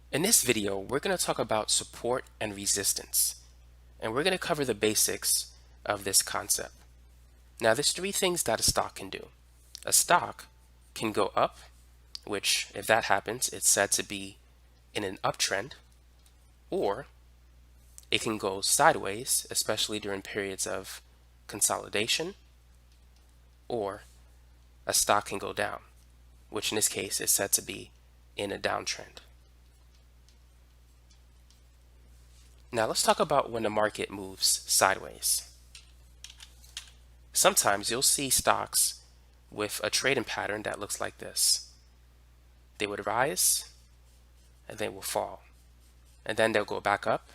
In this video, we're going to talk about support and resistance, and we're going to cover the basics of this concept. Now, there's three things that a stock can do. A stock can go up, which if that happens, it's said to be in an uptrend, or it can go sideways, especially during periods of consolidation, or a stock can go down, which in this case is said to be in a downtrend. Now let's talk about when the market moves sideways. Sometimes you'll see stocks with a trading pattern that looks like this. They would rise and they will fall, and then they'll go back up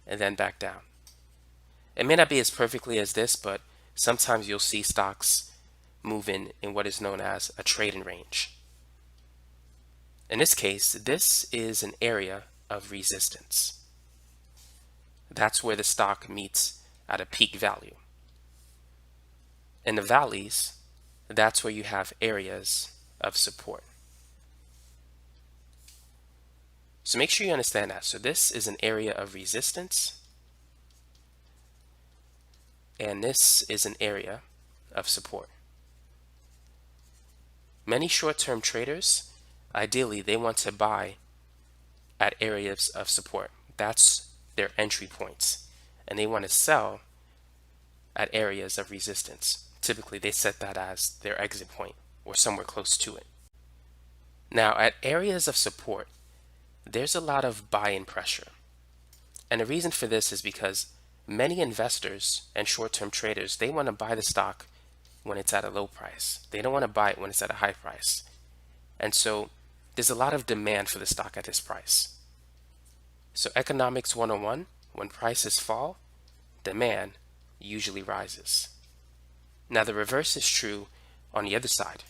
and then back down. It may not be as perfectly as this, but sometimes you'll see stocks move in what is known as a trading range. In this case, this is an area of resistance. That's where the stock meets at a peak value. In the valleys, that's where you have areas of support. So make sure you understand that. So this is an area of resistance, and this is an area of support. Many short-term traders, ideally, they want to buy at areas of support. That's their entry points, and they want to sell at areas of resistance. Typically, they set that as their exit point or somewhere close to it. Now, at areas of support, there's a lot of buy-in pressure. And the reason for this is because many investors and short-term traders, they want to buy the stock when it's at a low price. They don't want to buy it when it's at a high price. And so there's a lot of demand for the stock at this price. So economics 101, when prices fall, demand usually rises. Now the reverse is true on the other side.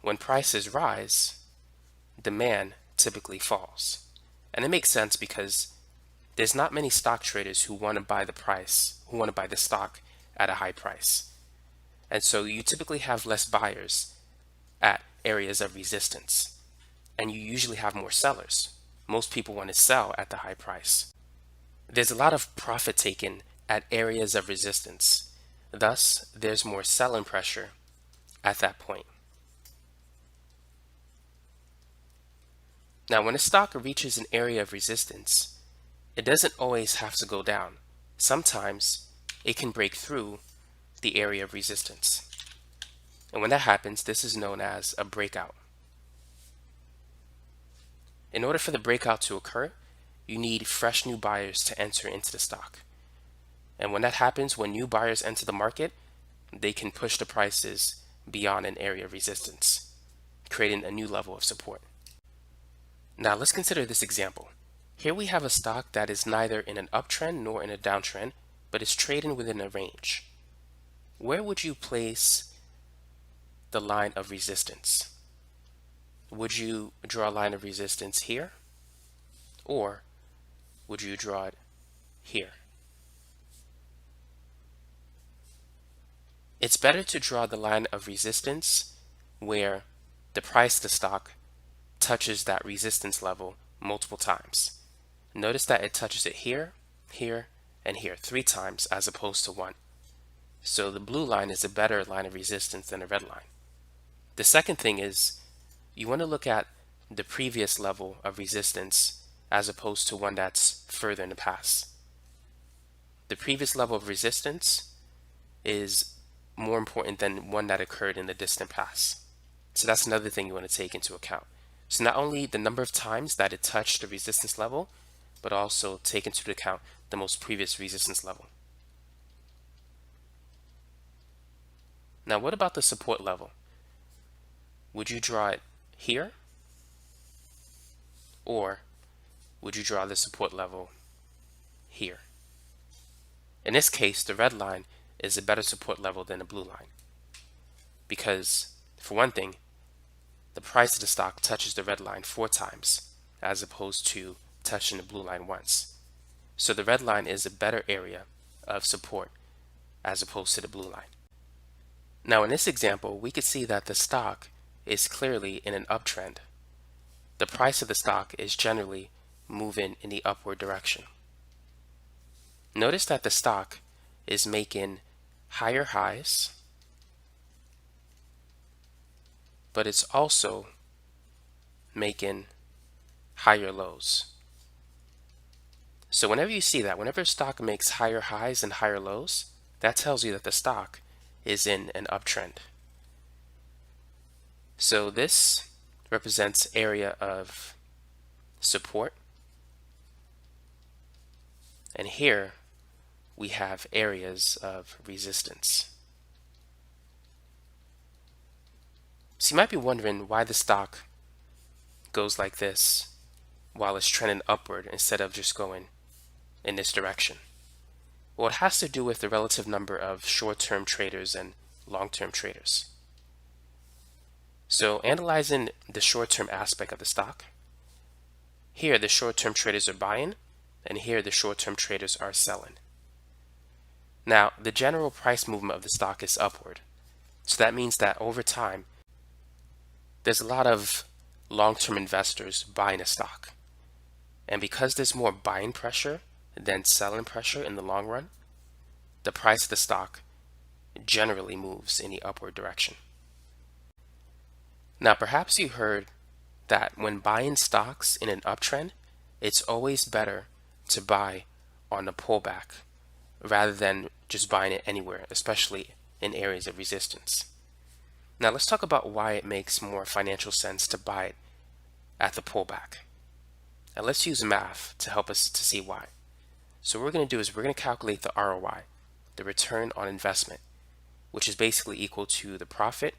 When prices rise, demand typically falls. And it makes sense because there's not many stock traders who want to buy the stock at a high price. And so you typically have less buyers at areas of resistance, and you usually have more sellers. Most people want to sell at the high price. There's a lot of profit taken at areas of resistance. Thus, there's more selling pressure at that point. Now, when a stock reaches an area of resistance, it doesn't always have to go down. Sometimes it can break through the area of resistance. And when that happens, this is known as a breakout. In order for the breakout to occur, you need fresh new buyers to enter into the stock. And when that happens, when new buyers enter the market, they can push the prices beyond an area of resistance, creating a new level of support. Now let's consider this example. Here we have a stock that is neither in an uptrend nor in a downtrend, but is trading within a range. Where would you place the line of resistance? Would you draw a line of resistance here, or would you draw it here? It's better to draw the line of resistance where the price of the stock touches that resistance level multiple times. Notice that it touches it here, here, and here 3 times as opposed to 1. So the blue line is a better line of resistance than the red line. The second thing is you want to look at the previous level of resistance as opposed to one that's further in the past. The previous level of resistance is more important than one that occurred in the distant past. So that's another thing you want to take into account. So not only the number of times that it touched the resistance level, but also take into account the most previous resistance level. Now what about the support level? Would you draw it here, or would you draw the support level here? In this case, the red line is a better support level than the blue line because, for one thing, the price of the stock touches the red line 4 times as opposed to touching the blue line once. So the red line is a better area of support as opposed to the blue line. Now in this example, we could see that the stock is clearly in an uptrend. the price of the stock is generally moving in the upward direction. Notice that the stock is making higher highs, but it's also making higher lows. So whenever you see that, whenever a stock makes higher highs and higher lows, that tells you that the stock is in an uptrend. So this represents area of support, and here we have areas of resistance. So you might be wondering why the stock goes like this while it's trending upward instead of just going in this direction. Well, it has to do with the relative number of short-term traders and long-term traders. So analyzing the short-term aspect of the stock, here the short-term traders are buying, and here the short-term traders are selling. Now, the general price movement of the stock is upward. So that means that over time, there's a lot of long-term investors buying a stock. And because there's more buying pressure than selling pressure in the long run, the price of the stock generally moves in the upward direction. Now, perhaps you heard that when buying stocks in an uptrend, it's always better to buy on the pullback rather than just buying it anywhere, especially in areas of resistance. Now, let's talk about why it makes more financial sense to buy it at the pullback. And let's use math to help us to see why. So what we're going to do is we're going to calculate the ROI, the return on investment, which is basically equal to the profit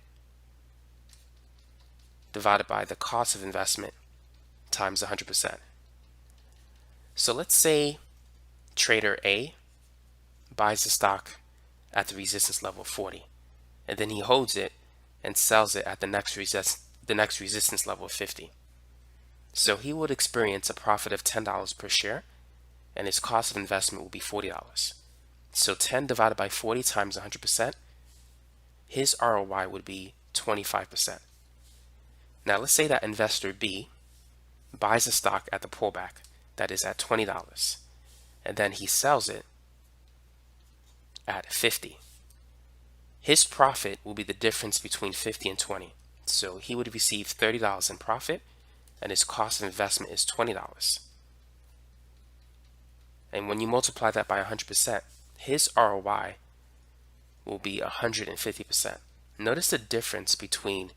divided by the cost of investment times 100%. So let's say trader A buys the stock at the resistance level 40, and then he holds it and sells it at the next resistance level of 50. So he would experience a profit of $10 per share, and his cost of investment will be $40. So 10 divided by 40 times 100%, his ROI would be 25%. Now let's say that investor B buys a stock at the pullback that is at $20, and then he sells it at 50. His profit will be the difference between 50 and 20. So he would receive $30 in profit, and his cost of investment is $20. And when you multiply that by 100%, his ROI will be 150%. Notice the difference between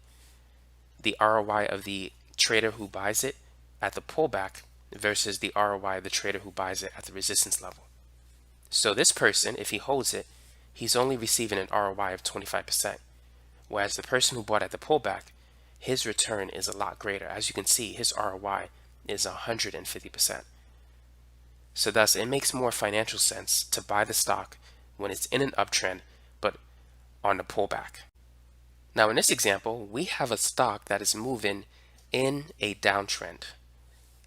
the ROI of the trader who buys it at the pullback versus the ROI of the trader who buys it at the resistance level. So this person, if he holds it, he's only receiving an ROI of 25%, whereas the person who bought at the pullback, his return is a lot greater. As you can see, his ROI is 150%. So thus, it makes more financial sense to buy the stock when it's in an uptrend, but on the pullback. Now in this example, we have a stock that is moving in a downtrend.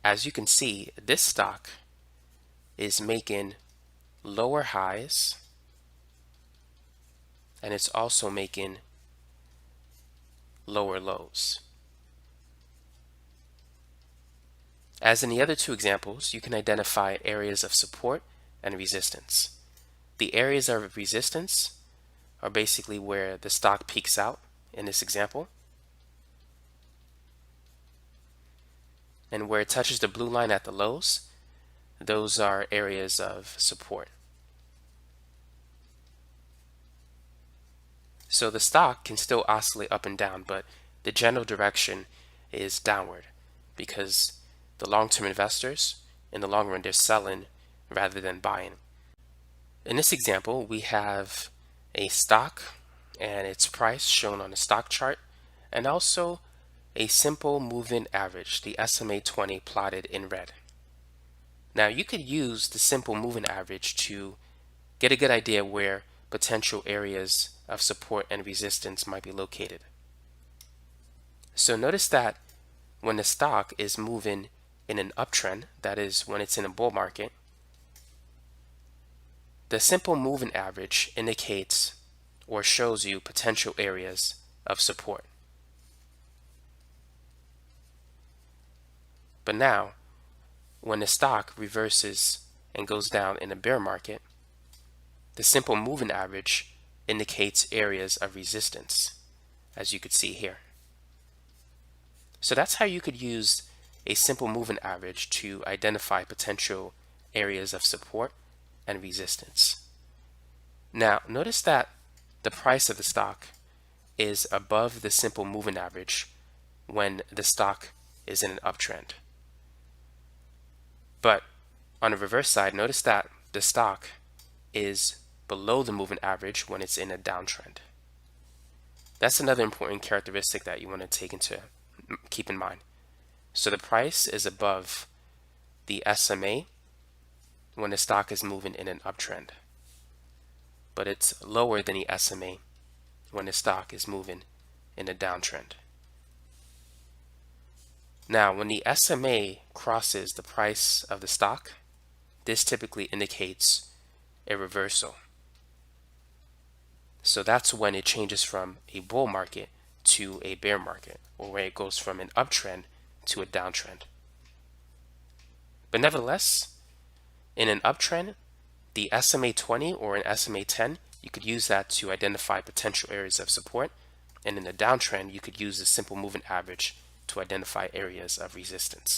As you can see, this stock is making lower highs, and it's also making lower lows. As in the other two examples, you can identify areas of support and resistance. The areas of resistance are basically where the stock peaks out in this example, and where it touches the blue line at the lows, those are areas of support. So the stock can still oscillate up and down, but the general direction is downward because the long-term investors, in the long run, they're selling rather than buying. In this example, we have a stock and its price shown on the stock chart, and also a simple moving average, the SMA 20 plotted in red. Now you could use the simple moving average to get a good idea where potential areas of support and resistance might be located. So notice that when the stock is moving in an uptrend, that is when it's in a bull market, the simple moving average indicates or shows you potential areas of support. But now, when the stock reverses and goes down in a bear market, the simple moving average indicates areas of resistance, as you could see here. So that's how you could use a simple moving average to identify potential areas of support and resistance. Now, notice that the price of the stock is above the simple moving average when the stock is in an uptrend. But on the reverse side, notice that the stock is below the moving average when it's in a downtrend. That's another important characteristic that you want to keep in mind. So the price is above the SMA when the stock is moving in an uptrend, but it's lower than the SMA when the stock is moving in a downtrend. Now, when the SMA crosses the price of the stock, this typically indicates a reversal. So that's when it changes from a bull market to a bear market, or where it goes from an uptrend to a downtrend. But nevertheless, in an uptrend, the SMA 20 or an SMA 10, you could use that to identify potential areas of support. And in a downtrend, you could use the simple moving average to identify areas of resistance.